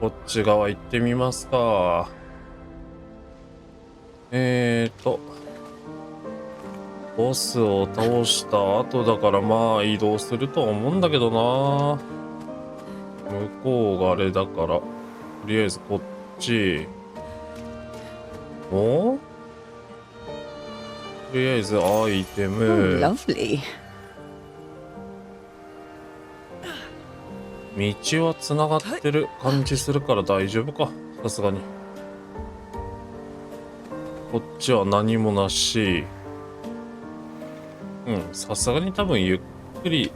こっち側行ってみますか。ボスを倒した後だからまあ移動するとは思うんだけどな。向こうがあれだから、とりあえずこっち。お？とりあえずアイテム。lovely. 道はつながってる感じするから大丈夫か。さすがに。こっちは何もなし。さすがに多分ゆっくり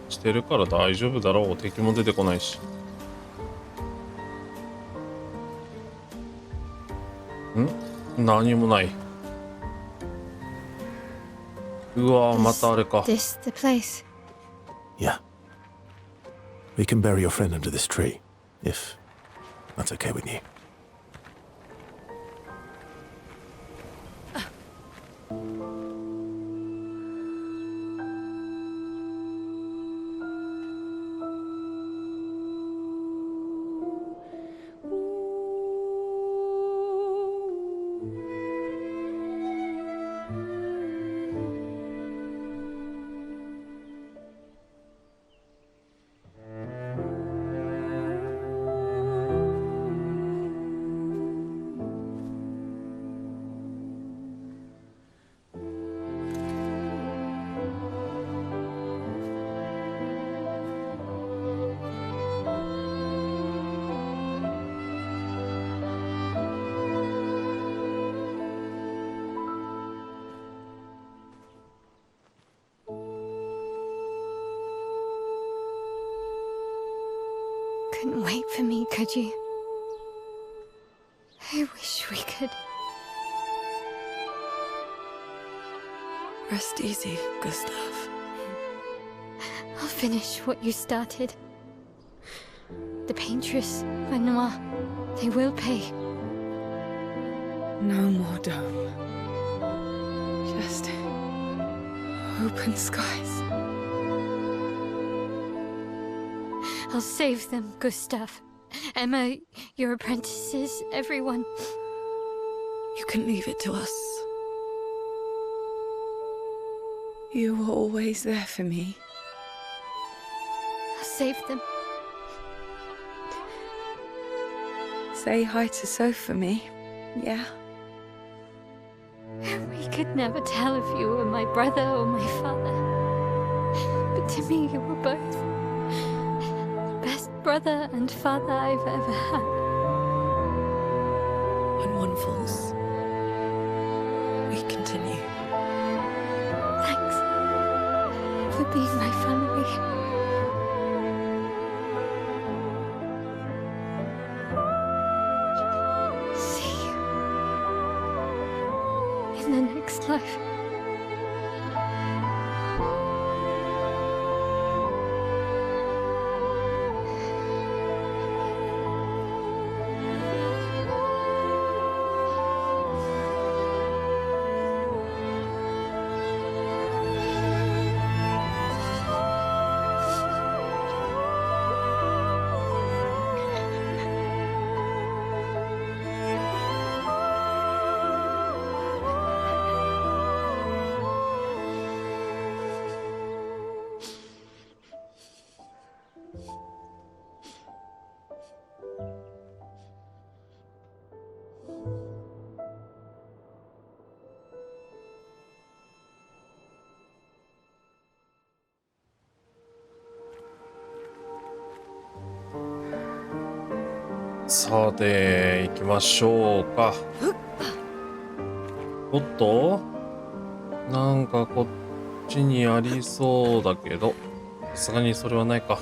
してるから大丈夫だろう。敵も出てこないし。何もない。うわ、またあれか。This the place? Yeah. We can bury your friend under this tree, if that's okay with you. Couldn't wait for me, could you? I wish we could. Rest easy, Gustav. I'll finish what you started. The paintress, Renoir, they will pay. No more dome. Just open skies. I'll save them, Gustav. Emma, your apprentices, everyone. You can leave it to us. You were always there for me. I'll save them. Say hi to Soph for me, yeah? We could never tell if you were my brother or my father. But to me, you were both. Best brother and father I've ever had. When one falls, we continue. Thanks for being my family. See you in the next life.さて、行きましょうか。おっと、なんかこっちにありそうだけど、さすがにそれはないか。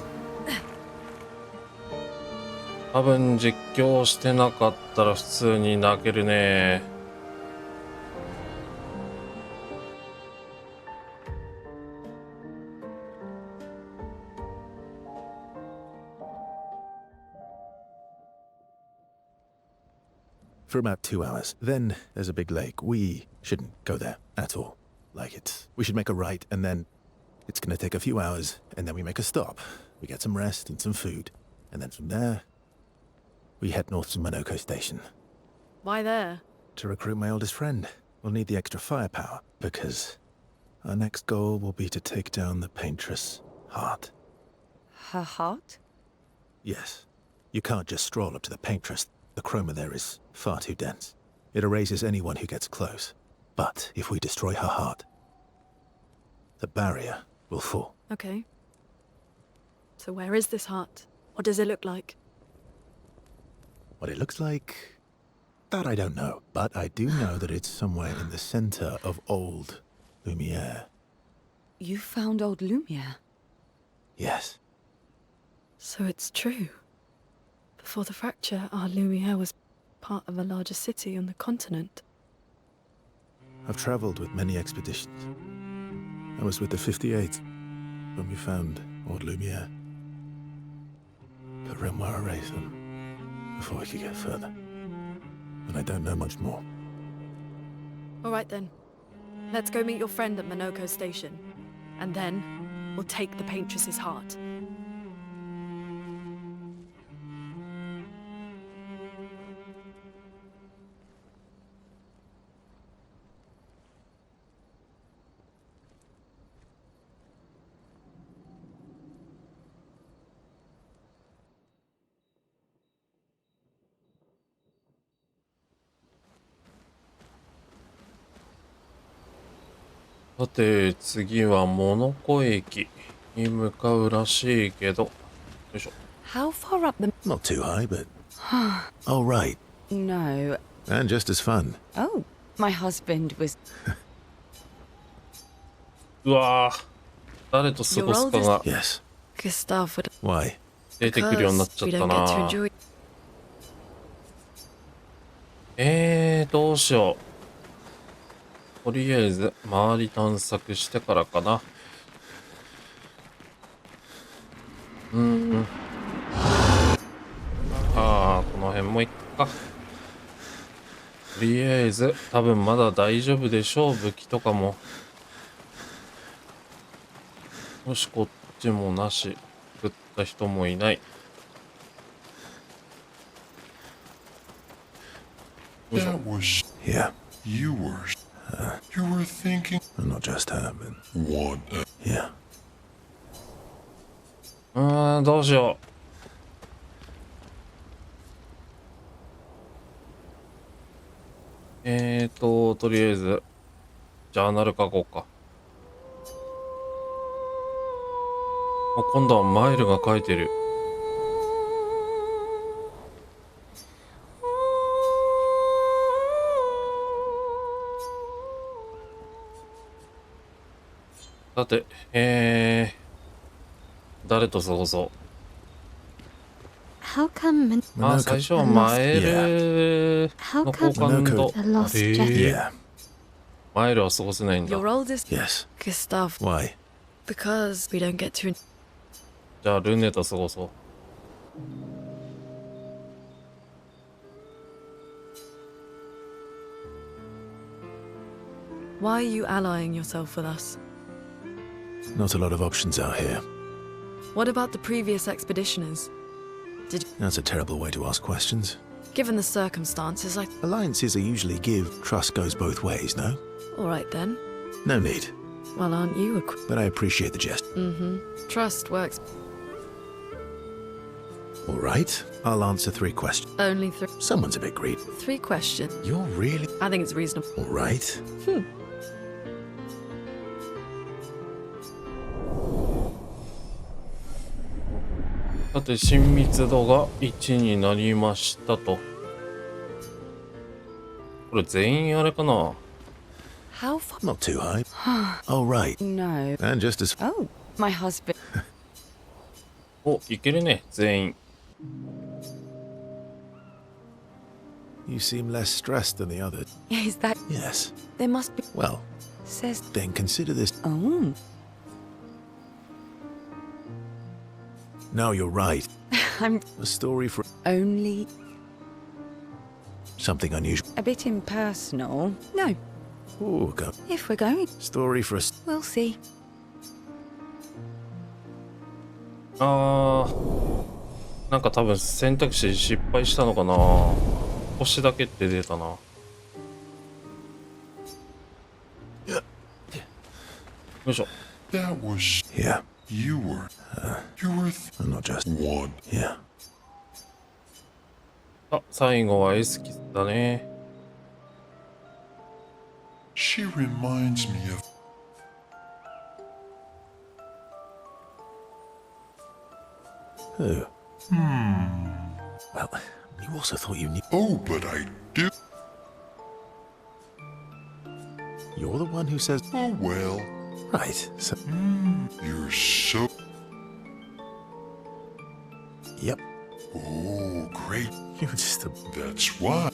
多分実況してなかったら普通に泣けるね。For about 2 hours. Then there's a big lake. We shouldn't go there at all. We should make a right, and then it's gonna take a few hours, and then we make a stop. We get some rest and some food, and then from there, we head north to Monoko Station. Why there? To recruit my oldest friend. We'll need the extra firepower, because our next goal will be to take down the paintress' heart. Her heart? Yes. You can't just stroll up to the paintress. The chroma there is far too dense. It erases anyone who gets close. But if we destroy her heart, the barrier will fall. Okay. So where is this heart? What does it look like? What it looks like, that I don't know. But I do know that it's somewhere in the center of old Lumiere. You found old Lumiere? Yes. So it's true. Before the fracture, our Lumiere was part of a larger city on the continent. I've traveled with many expeditions. I was with the 58th when we found old Lumiere. But Renoir erased them before we could get further. And I don't know much more. All right then. Let's go meet your friend at Monoko Station. And then, we'll take the paintress's heart. .さて、次はモノコ駅に向かうらしいけど。よいしょ。How far up the... Not too high, but... oh, right. No. And just as fun. Oh, my husband was... うわぁ。誰と過ごすかが Yes. Gustav would... Why? 出てくるようになっちゃ we った don't get to な enjoy... どうしよう。とりあえず、周り探索してからかな。ああ、この辺もいっか。とりあえず、多分まだ大丈夫でしょう。武器とかも。よし、こっちもなし。食った人もいない。よいしょ。 That was Yeah. you were thinking Not just her, but... what? Yeah. どうしよう。とりあえず、ジャーナル書こうか。今度はマイルが書いてる。さて、誰と過ごそう。How come まあ、最初はマイルの交換と、 the lost jacket? Yeah. マイルは過ごせないんだ。 Your oldest... Yes. Gustav... Why? Because we don't get to... じゃあ、ルネと過ごそう。Why are you allying yourself with us? Not a lot of options out here. What about the previous expeditioners? That's a terrible way to ask questions. Given the circumstances, I... Alliances are usually give, trust goes both ways, no? All right then. No need. Well, aren't you But I appreciate the jest. Trust works All right, I'll answer 3 questions. only Someone's a bit greedy. 3 questions. You're really... I think it's reasonable. All right. .さて、親密度が1になりましたと。これ全員あれかな。 How far... Not too high. Oh, right. No. And just as... Oh, my husband... お、いけるね、全員。 You seem less stressed than the others. Is that... Yes. There must be... Well, Says... then consider this. Oh. No, you're right. I'm A story for... only Something unusual. a bit impersonal. No. Ooh, go. If we're going, Story for a... we'll see. あなんか多分選択肢失敗したのかな。星だけって出たな。よいしょ。 That was Yeah, you were. I'm not just. One. Yeah. あ、最後はエスキスだね。 She reminds me of. Who? Well, you also thought you knew. Oh, but I do. You're the one who says. Oh well. Right, so. You're so. Yep. Oh, great. You're just a. That's why.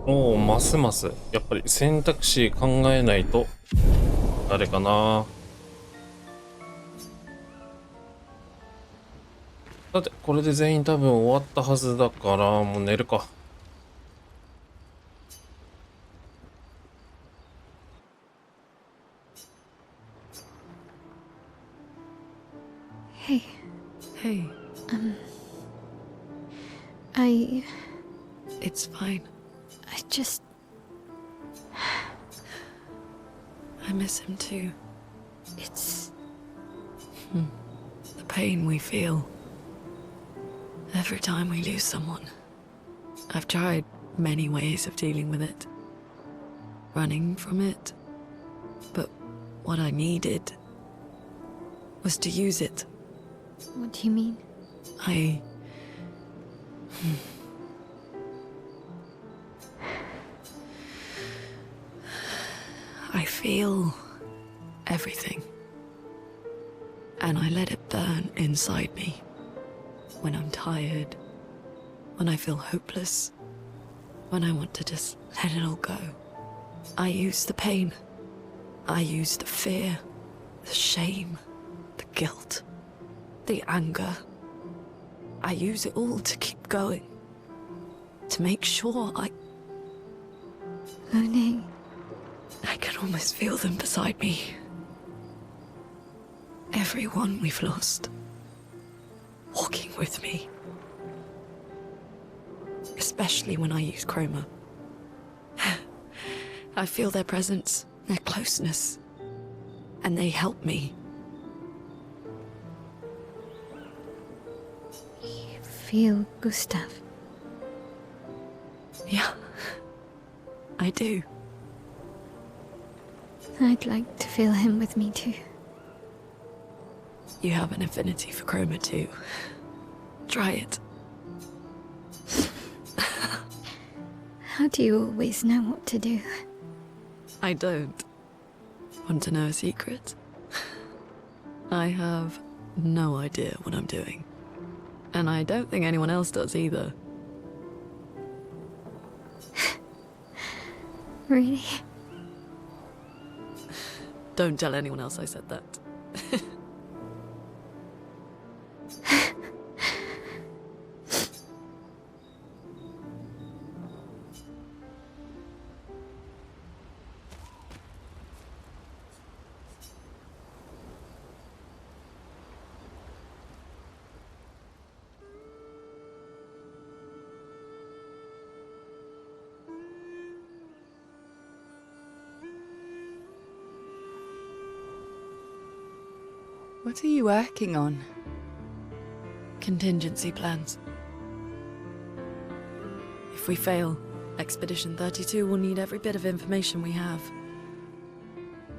おお、ますますやっぱり選択肢考えないと誰かな。さてこれで全員多分終わったはずだからもう寝るか。Hey, Hey, it's fine. I just... I miss him too. It's... The pain we feel every time we lose someone. I've tried many ways of dealing with it. Running from it. But what I needed was to use it. What do you mean? I feel everything. And I let it burn inside me. When I'm tired. When I feel hopeless. When I want to just let it all go. I use the pain. I use the fear. The shame. The guilt. The anger. I use it all to keep going. To make sure Monet. I can almost feel them beside me. Everyone we've lost. Walking with me. Especially when I use Chroma. I feel their presence, their closeness. And they help me. You feel Gustav? Yeah. I do. I'd like to feel him with me too. You have an affinity for Chroma too. Try it. How do you always know what to do? I don't. Want to know a secret? I have no idea what I'm doing. And I don't think anyone else does either. Really? Don't tell anyone else I said that. What are you working on? Contingency plans. If we fail, Expeditionn33 will need every bit of information we have.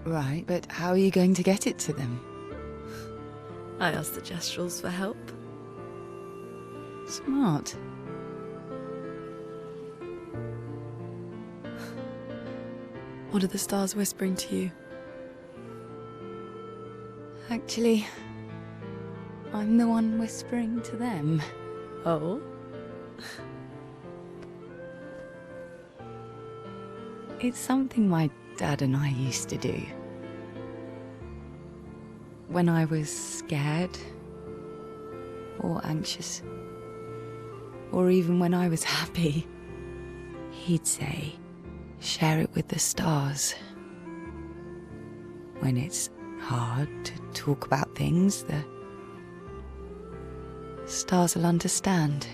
Right, but how are you going to get it to them? I asked the Gestrals for help. Smart. What are the stars whispering to you? Actually, I'm the one whispering to them. Oh? It's something my dad and I used to do. When I was scared, or anxious, or even when I was happy, he'd say, share it with the stars. When it's hard to talk about things, the Stars will understand.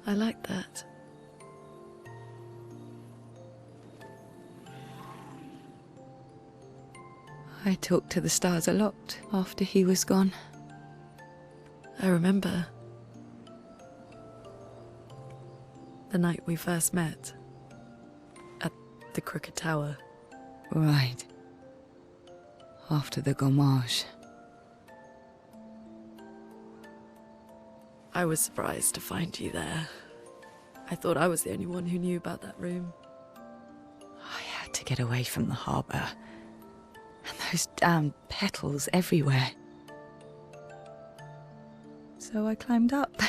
I like that. I talked to the stars a lot after he was gone. I remember the night we first met at the Crooked Tower. Right. After the gommage. I was surprised to find you there. I thought I was the only one who knew about that room. I had to get away from the harbour. And those damn petals everywhere. So I climbed up.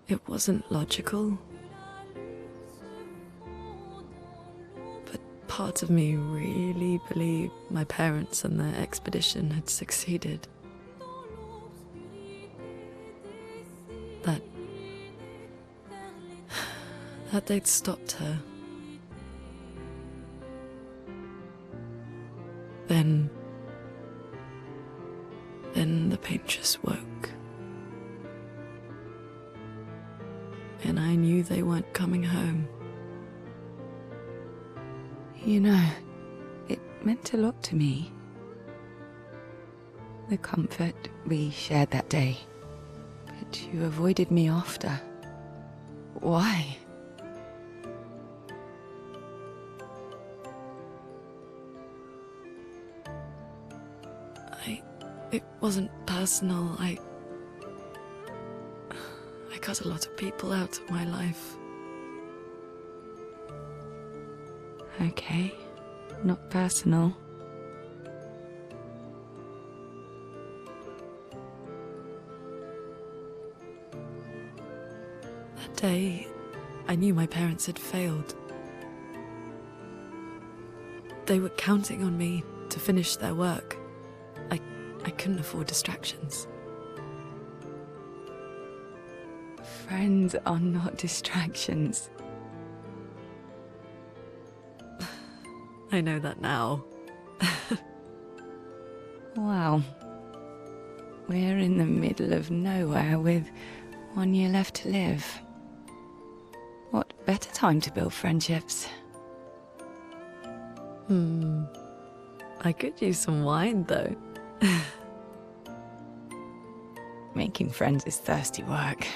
It wasn't logical. But parts of me really believed my parents and their expedition had succeeded. That they'd stopped her. Then the paintress woke. And I knew they weren't coming home. You know, it meant a lot to me. The comfort we shared that day. But you avoided me after. Why? It wasn't personal. I cut a lot of people out of my life. Okay, not personal. That day, I knew my parents had failed. They were counting on me to finish their work. I couldn't afford distractions. Friends are not distractions. I know that now. Wow. We're in the middle of nowhere with 1 year left to live. What better time to build friendships? I could use some wine, though. Making friends is thirsty work.